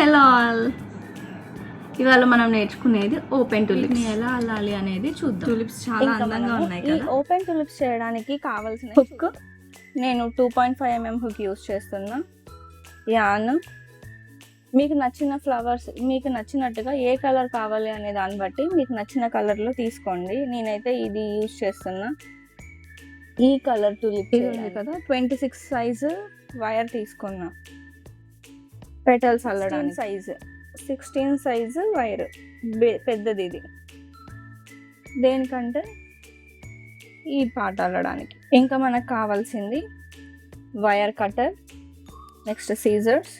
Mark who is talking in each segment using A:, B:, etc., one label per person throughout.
A: Hello all, ఇవాళ మనం నేర్చుకునేది ఓపెన్ టులిప్స్ ఎలా అల్లాలి అనేది చూద్దాం. టులిప్స్ చాలా అందంగా ఉన్నాయి కదా.
B: ఈ ఓపెన్ టులిప్స్ చేయడానికి కావాల్సిన హుక్ నేను 2.5 mm హుక్ యూస్ చేస్తున్నా. యాన్ మీకు నచ్చిన ఫ్లవర్స్ మీకు నచ్చినట్టుగా ఏ కలర్ కావాలి అనే దాన్ని బట్టి మీకు నచ్చిన కలర్లో తీసుకోండి. నేనైతే ఇది యూస్ చేస్తున్నా. ఈ కలర్ టులిప్ ఉంది కదా, 26 సైజు వైర్ తీసుకున్నా. పెటల్స్ అల్లడానికి సైజు 16 సైజు వైర్ పెద్దది. ఇది దేనికంటే ఈ పాట అల్లడానికి. ఇంకా మనకు కావాల్సింది wire cutter, next scissors,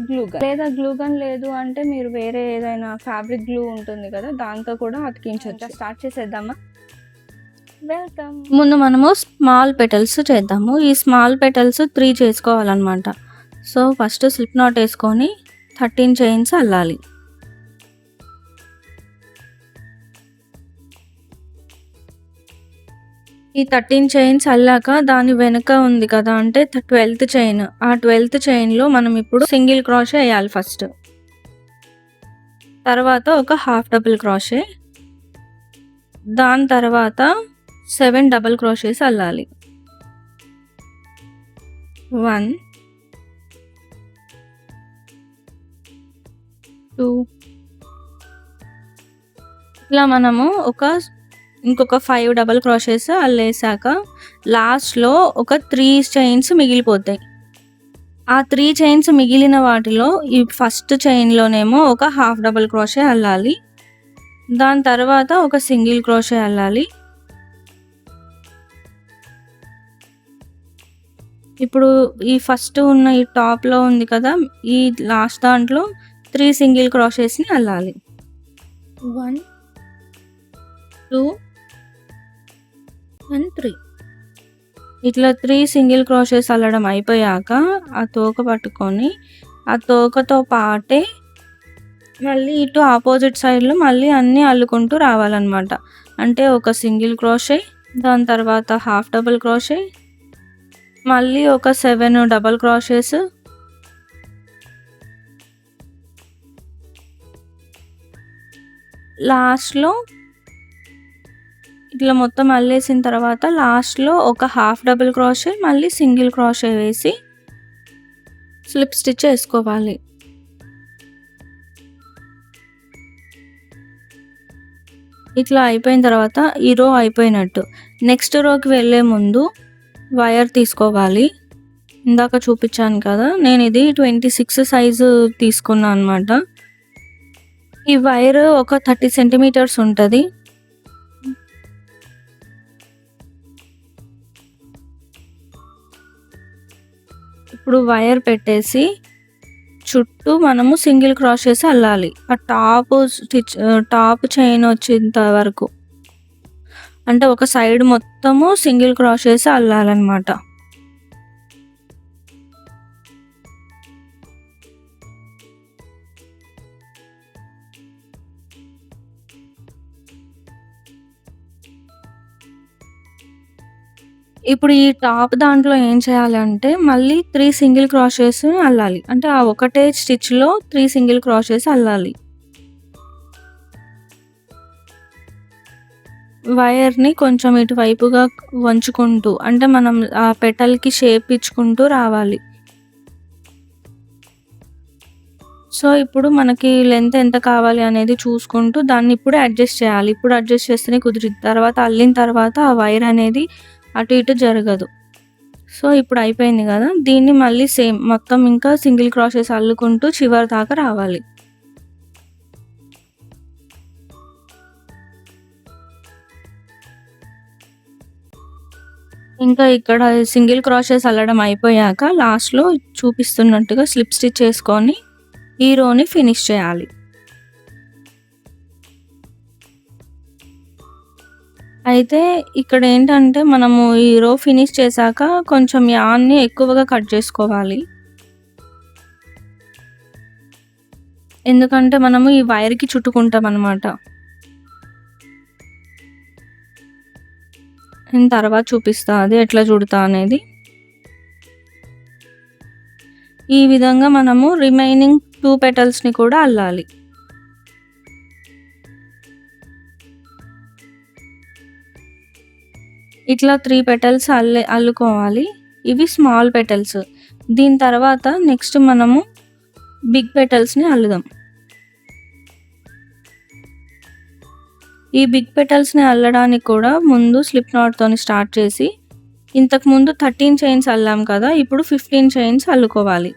B: glue gun. లేదా గ్లూగన్ లేదు అంటే మీరు వేరే ఏదైనా ఫ్యాబ్రిక్ గ్లూ ఉంటుంది కదా, దాంతో కూడా అతికించవచ్చు. స్టార్ట్ చేసేద్దామా? వెల్కమ్.
C: ముందు మనము స్మాల్ పెటల్స్ చేద్దాము. ఈ స్మాల్ పెటల్స్ 3 చేసుకోవాలన్నమాట. సో ఫస్ట్ స్లిప్ నాట్ వేసుకొని 13 చైన్స్ అల్లాలి. ఈ 13 చైన్స్ అల్లాక దాని వెనుక ఉంది కదా అంటే 12th చైన్, ఆ 12th చైన్లో మనం ఇప్పుడు సింగిల్ క్రోషే వేయాలి ఫస్ట్. తర్వాత ఒక హాఫ్ డబుల్ క్రోషే, దాని తర్వాత 7 డబుల్ క్రోషేస్ అల్లాలి. 1 2 ఇలా మనము ఇంకొక 5 డబుల్ క్రోషేస్ అల్లేసాక లాస్ట్లో ఒక 3 చైన్స్ మిగిలిపోతాయి. ఆ 3 చైన్స్ మిగిలిన వాటిలో ఈ ఫస్ట్ చైన్లోనేమో ఒక హాఫ్ డబుల్ క్రోషే అల్లాలి. దాని తర్వాత ఒక సింగిల్ క్రోషే అల్లాలి. ఇప్పుడు ఈ ఫస్ట్ ఉన్న ఈ టాప్లో ఉంది కదా, ఈ లాస్ట్ దాంట్లో 3 సింగిల్ క్రోషేస్ని అల్లాలి. 1 2 and 3. ఇట్లా 3 సింగిల్ క్రోషేస్ అల్లడం అయిపోయాక ఆ తోక పట్టుకొని ఆ తోకతో పాటే మళ్ళీ ఇటు ఆపోజిట్ సైడ్లో మళ్ళీ అన్నీ అల్లుకుంటూ రావాలన్నమాట. అంటే ఒక సింగిల్ క్రోషే, దాని తర్వాత హాఫ్ డబుల్ క్రోషే, మళ్ళీ ఒక 7 డబుల్ క్రోషేస్, లాస్ట్లో ఇట్లా మొత్తం అల్లేసిన తర్వాత లాస్ట్లో ఒక హాఫ్ డబుల్ క్రోషే మళ్ళీ సింగిల్ క్రోషే వేసి స్లిప్ స్టిచ్ వేసుకోవాలి. ఇట్లా అయిపోయిన తర్వాత ఈ రో అయిపోయినట్టు. నెక్స్ట్ రోకి వెళ్ళే ముందు వైర్ తీసుకోవాలి. ఇందాక చూపించాను కదా, నేను ఇది 26 సైజు తీసుకున్నాను అనమాట. ఈ వైర్ ఒక 30 సెంటీమీటర్స్ ఉంటుంది. ఇప్పుడు వైర్ పెట్టేసి చుట్టూ మనము సింగిల్ క్రోషేస్ అల్లాలి. ఆ టాప్ చైన్ వచ్చేంత వరకు, అంటే ఒక సైడ్ మొత్తము సింగిల్ క్రోషేస్ అల్లాలన్నమాట. ఇప్పుడు ఈ టాప్ దాంట్లో ఏం చేయాలంటే మళ్ళీ 3 సింగిల్ క్రోషేస్ అల్లాలి. అంటే ఆ ఒకటే స్టిచ్లో 3 సింగిల్ క్రోషేస్ అల్లాలి. వైర్ని కొంచెం ఇటువైపుగా వంచుకుంటూ, అంటే మనం ఆ పెటల్కి షేప్ ఇచ్చుకుంటూ రావాలి. సో ఇప్పుడు మనకి లెంత్ ఎంత కావాలి అనేది చూసుకుంటూ దాన్ని ఇప్పుడు అడ్జస్ట్ చేయాలి. ఇప్పుడు అడ్జస్ట్ చేస్తేనే కుదిరింది. తర్వాత అల్లిన తర్వాత ఆ వైర్ అనేది అటు ఇటు జరగదు. సో ఇప్పుడు అయిపోయింది కదా, దీన్ని మళ్ళీ సేమ్ మొత్తం ఇంకా సింగిల్ క్రోషెస్ అల్లుకుంటూ చివరి దాకా రావాలి. ఇంకా ఇక్కడ సింగిల్ క్రోషెస్ అల్లడం అయిపోయాక లాస్ట్లో చూపిస్తున్నట్టుగా స్లిప్ స్టిచ్ చేసుకొని ఈ రోని ఫినిష్ చేయాలి. అయితే ఇక్కడ ఏంటంటే మనము ఈ రో ఫినిష్ చేశాక కొంచెం యాన్ని ఎక్కువగా కట్ చేసుకోవాలి. ఎందుకంటే మనము ఈ వైర్కి చుట్టుకుంటాం అన్నమాట. నేను తర్వాత చూపిస్తా అది ఎట్లా చుడతా అనేది. ఈ విధంగా మనము రిమైనింగ్ 2 పెటల్స్ని కూడా అల్లాలి. ఇట్లా 3 పెటల్స్ అల్లుకోవాలి. ఇవి స్మాల్ పెటల్స్. దీని తర్వాత నెక్స్ట్ మనము బిగ్ పెటల్స్ని అల్లుదాం. ఈ బిగ్ పెటల్స్ని అల్లడానికి కూడా ముందు స్లిప్ నాట్తోని స్టార్ట్ చేసి ఇంతకుముందు 13 చైన్స్ అల్లాం కదా, ఇప్పుడు 15 చైన్స్ అల్లుకోవాలి.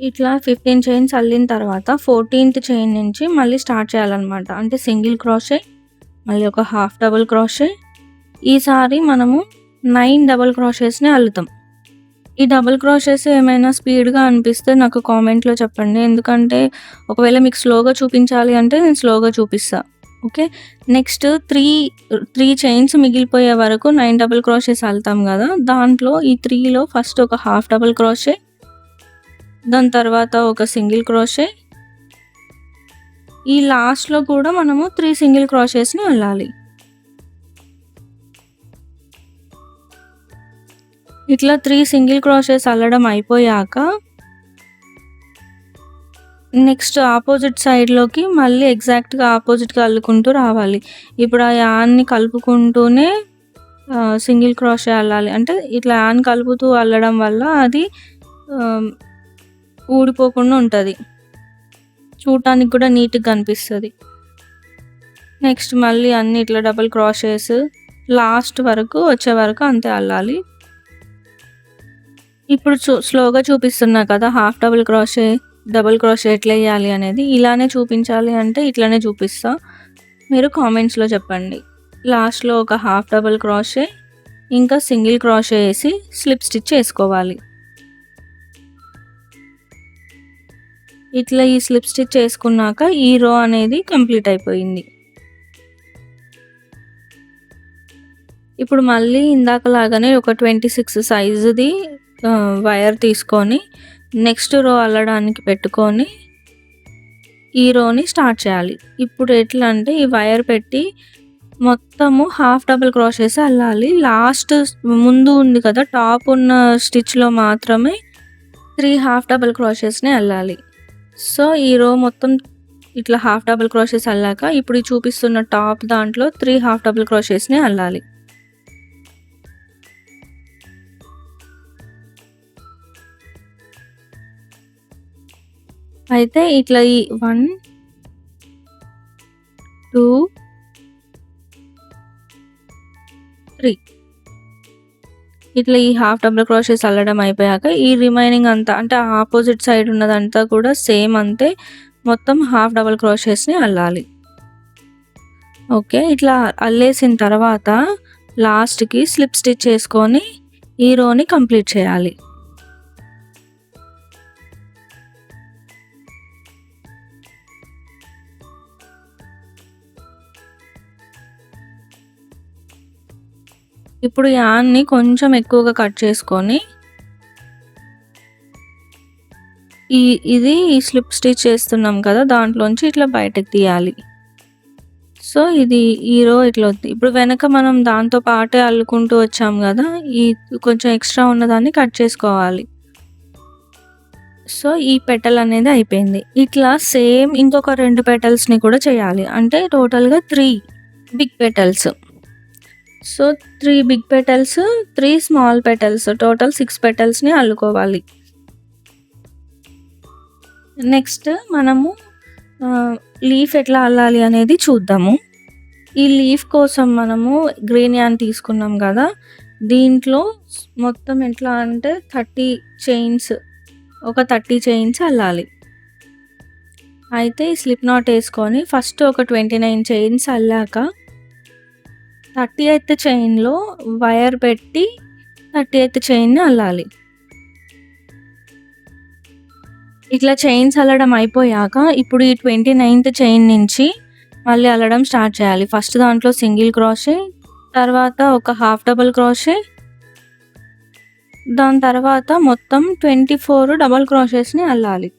C: ఇట్లా 15 చైన్స్ అల్లిన తర్వాత 14th చైన్ నుంచి మళ్ళీ స్టార్ట్ చేయాలన్నమాట. అంటే సింగిల్ క్రోషే, మళ్ళీ ఒక హాఫ్ డబుల్ క్రోషే. ఈసారి మనము 9 డబుల్ క్రోషెస్ని అల్లుతాం. ఈ డబుల్ క్రోషెస్ ఏమైనా స్పీడ్గా అనిపిస్తే నాకు కామెంట్లో చెప్పండి, ఎందుకంటే ఒకవేళ మీకు స్లోగా చూపించాలి అంటే నేను స్లోగా చూపిస్తా. ఓకే, నెక్స్ట్ 3 చైన్స్ మిగిలిపోయే వరకు 9 డబుల్ క్రోషెస్ అల్లుతాం కదా, దాంట్లో ఈ 3లో ఫస్ట్ ఒక హాఫ్ డబుల్ క్రోషే, దాని తర్వాత ఒక సింగిల్ క్రోషే, ఈ లాస్ట్లో కూడా మనము 3 సింగిల్ క్రోషెస్ని అల్లాలి. ఇట్లా 3 సింగిల్ క్రోషెస్ అల్లడం అయిపోయాక నెక్స్ట్ ఆపోజిట్ సైడ్లోకి మళ్ళీ ఎగ్జాక్ట్గా ఆపోజిట్గా అల్లుకుంటూ రావాలి. ఇప్పుడు ఆ యాన్ని కలుపుకుంటూనే సింగిల్ క్రోషే అల్లాలి. అంటే ఇట్లా యాన్ కలుపుతూ అల్లడం వల్ల అది ఊడిపోకుండా ఉంటుంది, చూడటానికి కూడా నీట్గా కనిపిస్తుంది. నెక్స్ట్ మళ్ళీ అన్ని ఇట్లా డబుల్ క్రోషెస్ లాస్ట్ వరకు వచ్చే వరకు అంతే అల్లాలి. ఇప్పుడు స్లోగా చూపిస్తున్నా కదా half double crochet, double crochet ఎట్లా వేయాలి అనేది. ఇలానే చూపించాలి అంటే ఇట్లానే చూపిస్తా, మీరు కామెంట్స్లో చెప్పండి. లాస్ట్లో ఒక హాఫ్ డబుల్ క్రోషే ఇంకా సింగిల్ క్రోషే వేసి స్లిప్ స్టిచ్ చేసుకోవాలి. ఇట్లా ఈ స్లిప్ స్టిచ్ చేసుకున్నాక ఈ రో అనేది కంప్లీట్ అయిపోయింది. ఇప్పుడు మళ్ళీ ఇందాకలాగానే ఒక 26 సైజుది వైర్ తీసుకొని నెక్స్ట్ రో అల్లడానికి పెట్టుకొని ఈ రోని స్టార్ట్ చేయాలి. ఇప్పుడు ఎట్లా అంటే ఈ వైర్ పెట్టి మొత్తము హాఫ్ డబుల్ క్రోషెస్ అల్లాలి. లాస్ట్ ముందు ఉంది కదా టాప్ ఉన్న స్టిచ్లో మాత్రమే 3 హాఫ్ డబుల్ క్రోషెస్ని అల్లాలి. సో ఈ రో మొత్తం ఇట్లా హాఫ్ డబుల్ క్రోషెస్ అల్లాక ఇప్పుడు చూపిస్తున్న టాప్ దాంట్లో 3 హాఫ్ డబుల్ క్రోషెస్ని అల్లాలి. అయితే ఇట్లా ఈ 1 2 3 ఇట్లా ఈ హాఫ్ డబుల్ క్రోషెస్ అల్లడం అయిపోయాక ఈ రిమైనింగ్ అంతా అంటే ఆపోజిట్ సైడ్ ఉన్నదంతా కూడా సేమ్ అంతే మొత్తం హాఫ్ డబుల్ క్రోషెస్ని అల్లాలి. ఓకే, ఇట్లా అల్లేసిన తర్వాత లాస్ట్కి స్లిప్ స్టిచ్ చేసుకొని ఈ రోని కంప్లీట్ చేయాలి. ఇప్పుడు యాన్ని కొంచెం ఎక్కువగా కట్ చేసుకొని ఇది స్లిప్ స్టిచ్ చేస్తున్నాం కదా దాంట్లోంచి ఇట్లా బయటకు తీయాలి. సో ఇది ఈ రో ఇట్లా వద్దు. ఇప్పుడు వెనక మనం దాంతో పాటే అల్లుకుంటూ వచ్చాం కదా, ఈ కొంచెం ఎక్స్ట్రా ఉన్నదాన్ని కట్ చేసుకోవాలి. సో ఈ పెటల్ అనేది అయిపోయింది. ఇట్లా సేమ్ ఇంకొక 2 పెటల్స్ని కూడా చేయాలి. అంటే టోటల్గా 3 big petals. So 3 big petals, 3 small petals, total 6 పెటల్స్ని అల్లుకోవాలి. నెక్స్ట్ మనము లీఫ్ ఎట్లా అల్లాలి అనేది చూద్దాము. ఈ లీఫ్ కోసం మనము గ్రీన్ యాన్ తీసుకున్నాం కదా, దీంట్లో మొత్తం ఎట్లా అంటే 30 చైన్స్, ఒక 30 చైన్స్ అల్లాలి. అయితే ఈ స్లిప్ నాట్ వేసుకొని ఫస్ట్ ఒక 29 చైన్స్ అల్లాక 38th చైన్లో వైర్ పెట్టి 38th చైన్ని అల్లాలి. ఇట్లా చైన్స్ అల్లడం అయిపోయాక ఇప్పుడు ఈ 29th చైన్ నుంచి మళ్ళీ అల్లడం స్టార్ట్ చేయాలి. ఫస్ట్ దాంట్లో సింగిల్ క్రోషే, తర్వాత ఒక హాఫ్ డబుల్ క్రోషే, దాని తర్వాత మొత్తం 24 డబుల్ క్రోషెస్ని అల్లాలి.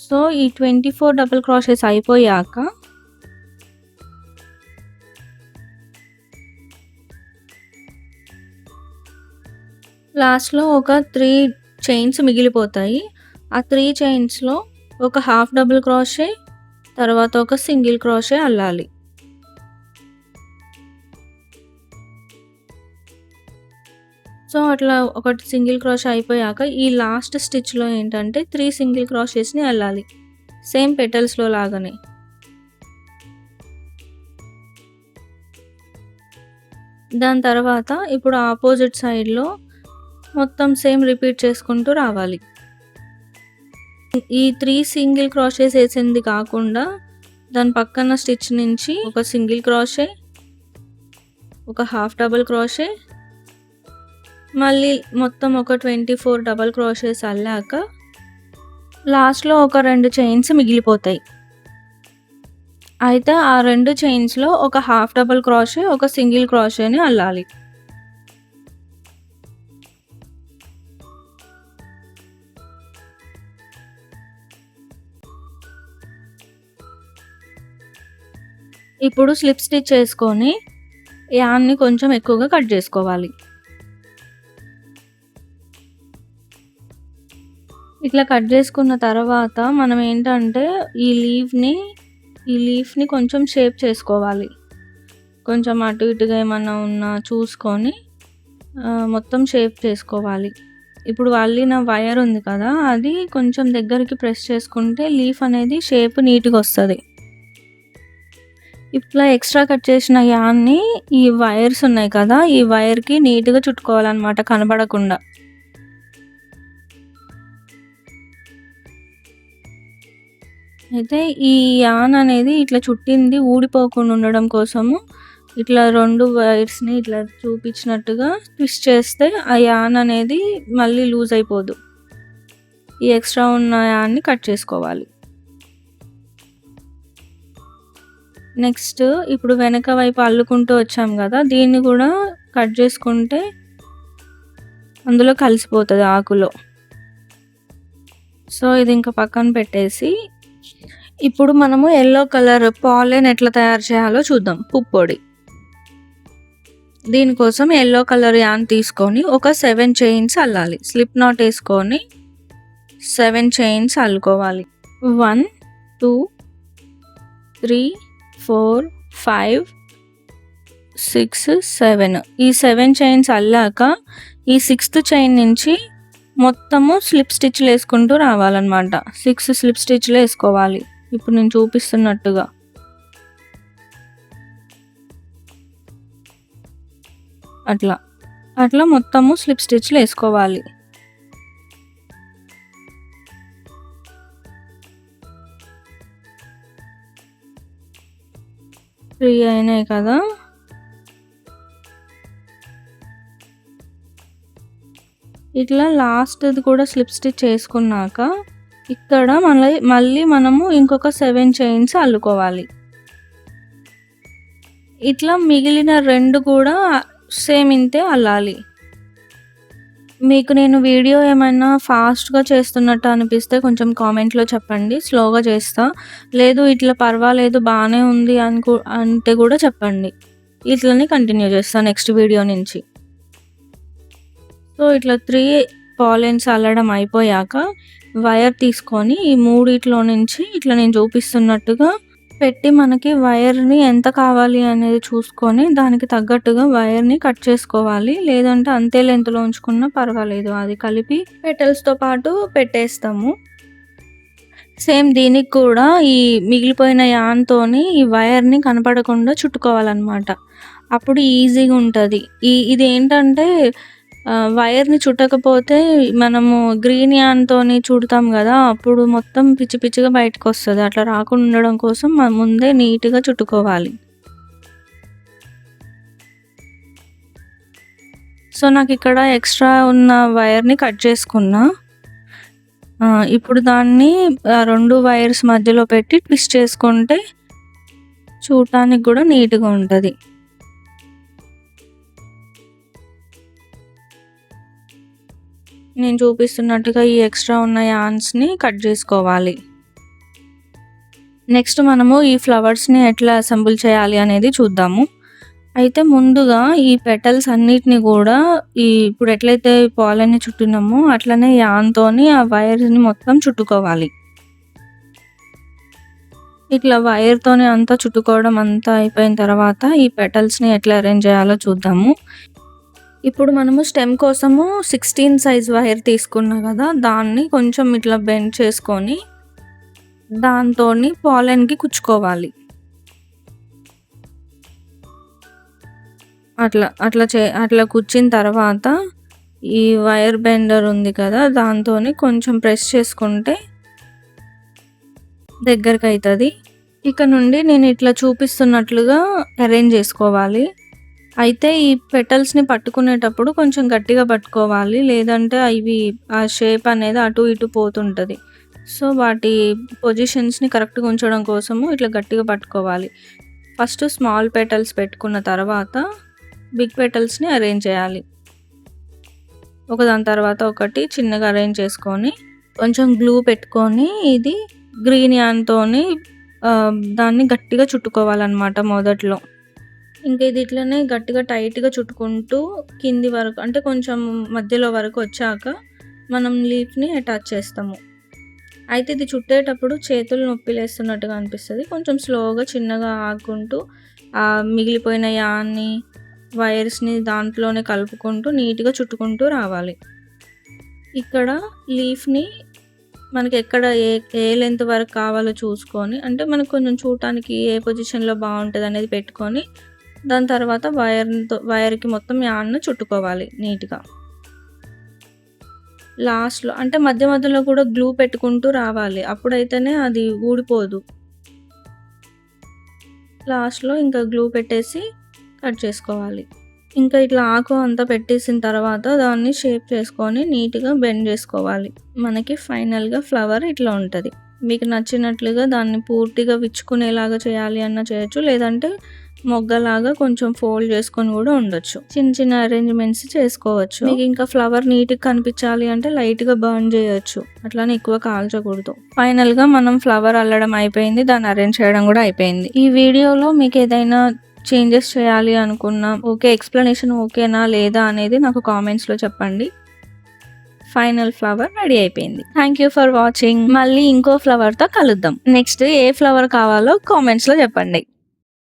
C: సో ఈ 24 డబుల్ క్రోషెస్ అయిపోయాక లాస్ట్‌లో ఒక 3 చైన్స్ మిగిలిపోతాయి. ఆ 3 చైన్స్‌లో ఒక హాఫ్ డబుల్ క్రోషే, తర్వాత ఒక సింగిల్ క్రోషే అల్లాలి. సో, అట్లా ఒకటి సింగిల్ క్రోషే అయిపోయాక ఈ లాస్ట్ స్టిచ్‌లో ఏంటంటే 3 సింగిల్ క్రోషెస్‌ని అల్లాలి. సేమ్ పెటల్స్‌లో లాగానే. దాని తర్వాత ఇప్పుడు ఆపోజిట్ సైడ్‌లో మొత్తం సేమ్ రిపీట్ చేసుకుంటూ రావాలి. ఈ 3 సింగిల్ క్రోషెస్ ఏసింది కాకుండా దాని పక్కన స్టిచ్ నుంచి ఒక సింగిల్ క్రోషే, ఒక హాఫ్ డబుల్ క్రోషే, మళ్ళీ మొత్తం ఒక 24 డబుల్ క్రోషెస్ అల్లాక లాస్ట్‌లో ఒక 2 చైన్స్ మిగిలిపోతాయి. అయితే ఆ 2 చైన్స్‌లో ఒక హాఫ్ డబుల్ క్రోషే, ఒక సింగిల్ క్రోషేని అల్లాలి. ఇప్పుడు స్లిప్ స్టిచ్ చేసుకొని యాన్ని కొంచెం ఎక్కువగా కట్ చేసుకోవాలి. ఇట్లా కట్ చేసుకున్న తర్వాత మనం ఏంటంటే ఈ లీఫ్‌ని కొంచెం షేప్ చేసుకోవాలి. కొంచెం అటు ఇటుగా ఏమన్నా ఉన్నా చూసుకొని మొత్తం షేప్ చేసుకోవాలి. ఇప్పుడు అల్లిన వైర్ ఉంది కదా, అది కొంచెం దగ్గరికి ప్రెస్ చేసుకుంటే లీఫ్ అనేది షేప్ నీట్‌గా వస్తది. ఇట్లా ఎక్స్ట్రా కట్ చేసిన యాన్ని ఈ వైర్స్ ఉన్నాయి కదా, ఈ వైర్‌కి నీట్‌గా చుట్టుకోవాలన్నమాట కనబడకుండా. అయితే ఈ యాన్ అనేది ఇట్లా చుట్టింది ఊడిపోకుండా ఉండడం కోసము ఇట్లా 2 వైర్స్‌ని ఇట్లా చూపించినట్టుగా ట్విస్ట్ చేస్తే ఆ యాన్ అనేది మళ్ళీ లూజ్ అయిపోదు. ఈ ఎక్స్ట్రా ఉన్న యాన్ని కట్ చేసుకోవాలి. నెక్స్ట్ ఇప్పుడు వెనక వైపు అల్లుకుంటూ వచ్చాం కదా, దీన్ని కూడా కట్ చేసుకుంటే అందులో కలిసిపోతుంది ఆకులో. సో, ఇది ఇంకా పక్కన పెట్టేసి ఇప్పుడు మనము యెల్లో కలర్ పాలెన్ ఎట్లా తయారు చేయాలో చూద్దాం. పుప్పొడి. దీనికోసం యెల్లో కలర్ యాన్ తీసుకొని ఒక 7 చైన్స్ అల్లాలి. స్లిప్ నాట్ వేసుకొని 7 చైన్స్ అల్లుకోవాలి. 1 2 3 4 5 6 7 ఈ 7 చైన్స్ అల్లాక ఈ 6th చైన్ నుంచి మొత్తము స్లిప్ స్టిచ్లు వేసుకుంటూ రావాలన్నమాట. 6 స్లిప్ స్టిచ్లు వేసుకోవాలి ఇప్పుడు నేను చూపిస్తున్నట్టుగా. అట్లా మొత్తము స్లిప్ స్టిచ్లు వేసుకోవాలి. ఫ్రీ అయినాయి కదా. ఇట్లా లాస్ట్‌ది కూడా స్లిప్ స్టిచ్ చేసుకున్నాక ఇక్కడ మళ్ళీ మనము ఇంకొక 7 చైన్స్ అల్లుకోవాలి. ఇట్లా మిగిలిన 2 కూడా సేమ్ ఇంతే అల్లాలి. మీకు నేను వీడియో ఏమైనా ఫాస్ట్‌గా చేస్తున్నట్టు అనిపిస్తే కొంచెం కామెంట్‌లో చెప్పండి. స్లోగా చేస్తా. లేదు ఇట్లా పర్వాలేదు బానే ఉంది అంటే కూడా చెప్పండి. ఇట్లనే కంటిన్యూ చేస్తా నెక్స్ట్ వీడియో నుంచి. సో, ఇట్లా 3 పాలెన్స్ అల్లడం అయిపోయాక వైర్ తీసుకొని ఈ మూడిట్లో నుంచి ఇట్లా నేను చూపిస్తున్నట్టుగా పెట్టి మనకి వైర్‌ని ఎంత కావాలి అనేది చూసుకొని దానికి తగ్గట్టుగా వైర్‌ని కట్ చేసుకోవాలి. లేదంటే అంతే లెంత్‌లో ఉంచుకున్నా పర్వాలేదు. అది కలిపి పెటల్స్‌తో పాటు పెట్టేస్తాము. సేమ్ దీనికి కూడా ఈ మిగిలిపోయిన యాన్‌తోని ఈ వైర్‌ని కనపడకుండా చుట్టుకోవాలన్నమాట. అప్పుడు ఈజీగా ఉంటది. ఇదేంటంటే వైర్‌ని చుట్టకపోతే మనము గ్రీన్ యాన్‌తోని చుడతాం కదా, అప్పుడు మొత్తం పిచ్చి పిచ్చిగా బయటకొస్తది. అట్లా రాకుండా ఉండడం కోసం మనం ముందే నీట్‌గా చుట్టుకోవాలి. సో, నాకిక్కడ ఎక్స్ట్రా ఉన్న వైర్‌ని కట్ చేసుకున్నా. ఇప్పుడు దాన్ని 2 వైర్స్ మధ్యలో పెట్టి ట్విస్ట్ చేసుకుంటే చూడటానికి కూడా నీట్‌గా ఉంటది. నేను చూపిస్తున్నట్టుగా ఈ ఎక్స్ట్రా ఉన్న యాన్స్‌ని కట్ చేసుకోవాలి. నెక్స్ట్ మనము ఈ ఫ్లవర్స్‌ని ఎట్లా అసెంబుల్ చేయాలి అనేది చూద్దాము. అయితే ముందుగా ఈ పెటల్స్ అన్నిటిని కూడా ఇప్పుడు ఎట్లయితే పాలన్ని చుట్టినామో అట్లనే యాన్‌తోని ఆ వైర్‌ని మొత్తం చుట్టుకోవాలి. ఇట్లా వైర్‌తోని అంతా చుట్టుకోవడం అంతా అయిపోయిన తర్వాత ఈ పెటల్స్‌ని ఎట్లా అరేంజ్ చేయాలో చూద్దాము. ఇప్పుడు మనము స్టెమ్ కోసము 16 సైజ్ వైర్ తీసుకున్నాం కదా! దాన్ని కొంచెం ఇట్లా బెండ్ చేసుకొని దాంతోని పాలెన్‌కి కుచ్చుకోవాలి. అట్లా కుచ్చిన తర్వాత ఈ వైర్ బెండర్ ఉంది కదా! దాంతోని కొంచెం ప్రెస్ చేసుకుంటే దగ్గరకైతది. ఇక నుండి నేను ఇట్లా చూపిస్తున్నట్లుగా అరేంజ్ చేసుకోవాలి. అయితే ఈ పెటల్స్‌ని పట్టుకునేటప్పుడు కొంచెం గట్టిగా పట్టుకోవాలి. లేదంటే ఆ షేప్ అనేది అటు ఇటు పోతుంటది. సో, వాటి పొజిషన్స్‌ని కరెక్ట్‌గా ఉంచడం కోసము ఇట్లా గట్టిగా పట్టుకోవాలి. ఫస్ట్ స్మాల్ పెటల్స్ పెట్టుకున్న తర్వాత బిగ్ పెటల్స్‌ని అరేంజ్ చేయాలి. ఒకదాని తర్వాత ఒకటి చిన్నగా అరేంజ్ చేసుకొని కొంచెం గ్లూ పెట్టుకొని ఇది గ్రీన్ యాన్‌తోని దాన్ని గట్టిగా చుట్టుకోవాలన్నమాట మొదట్లో. ఇంక ఇది ఇట్లనే గట్టిగా టైట్‌గా చుట్టుకుంటూ కింది వరకు అంటే కొంచెం మధ్యలో వరకు వచ్చాక మనం లీఫ్‌ని అటాచ్ చేస్తాము. అయితే ఇది చుట్టేటప్పుడు చేతులు నొప్పిలేస్తున్నట్టుగా అనిపిస్తది. కొంచెం స్లోగా చిన్నగా ఆగుకుంటూ మిగిలిపోయిన యాన్ని, వైర్స్‌ని దాంట్లోనే కలుపుకుంటూ నీట్‌గా చుట్టుకుంటూ రావాలి. ఇక్కడ లీఫ్‌ని మనకి ఎక్కడ ఏ లెంత్ వరకు కావాలో చూసుకొని అంటే మనకు కొంచెం చూడటానికి ఏ పొజిషన్‌లో బావుంటదనేది పెట్టుకొని దాని తర్వాత వైర్‌కి మొత్తం యాన్‌ను చుట్టుకోవాలి నీట్‌గా. లాస్ట్‌లో అంటే మధ్య మధ్యలో కూడా గ్లూ పెట్టుకుంటూ రావాలి. అప్పుడైతేనే అది ఊడిపోదు. లాస్ట్‌లో ఇంకా గ్లూ పెట్టేసి కట్ చేసుకోవాలి. ఇంకా ఇట్లా ఆకు అంతా పెట్టేసిన తర్వాత దాన్ని షేప్ చేసుకొని నీట్‌గా బెండ్ చేసుకోవాలి. మనకి ఫైనల్‌గా ఫ్లవర్ ఇట్లా ఉంటది. మీకు నచ్చినట్లుగా దాన్ని పూర్తిగా విచ్చుకునేలాగా చేయాలి అన్నా చేయొచ్చు. లేదంటే మొగ్గలాగా కొంచెం ఫోల్డ్ చేసుకొని కూడా ఉండొచ్చు. చిన్న చిన్న అరేంజ్‌మెంట్స్ చేసుకోవచ్చు. మీకు ఇంకా ఫ్లవర్ నీట్‌గా కనిపించాలి అంటే లైట్‌గా బర్న్ చేయొచ్చు. అట్లానే ఎక్కువ కాల్చకూడదు. ఫైనల్‌గా మనం ఫ్లవర్ అల్లడం అయిపోయింది. దాన్ని అరేంజ్ చేయడం కూడా అయిపోయింది. ఈ వీడియోలో మీకు ఏదైనా చేంజెస్ చేయాలి అనుకున్నా ఓకే ఎక్స్‌ప్లనేషన్ ఓకేనా లేదా అనేది నాకు కామెంట్స్‌లో చెప్పండి. ఫైనల్ ఫ్లవర్ రెడీ అయిపోయింది. Thank you for watching. మళ్ళీ ఇంకో ఫ్లవర్‌తో కలుద్దాం. నెక్స్ట్ ఏ ఫ్లవర్ కావాలో కామెంట్స్‌లో చెప్పండి.